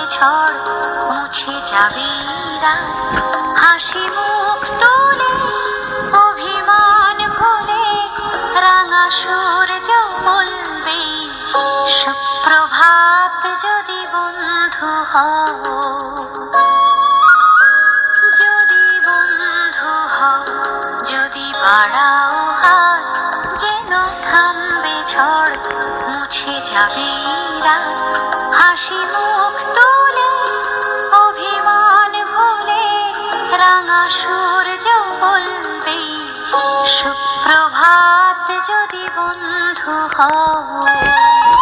ঝড় মুছে যাবে রাত, হাসি মুখ তুলে অভিমান ভুলে রাঙা সূর্য বলবে সুপ্রভাত। যদি বন্ধু হও, যদি বন্ধু হও, যদি বাড়াও হাত, যেন থামবে ঝড় মুছে যাবে রাত, হাসি মুখ তুলে অভিমান ভুলে রাঙা সূর্য বলবে সুপ্রভাত। যদি বন্ধু হও।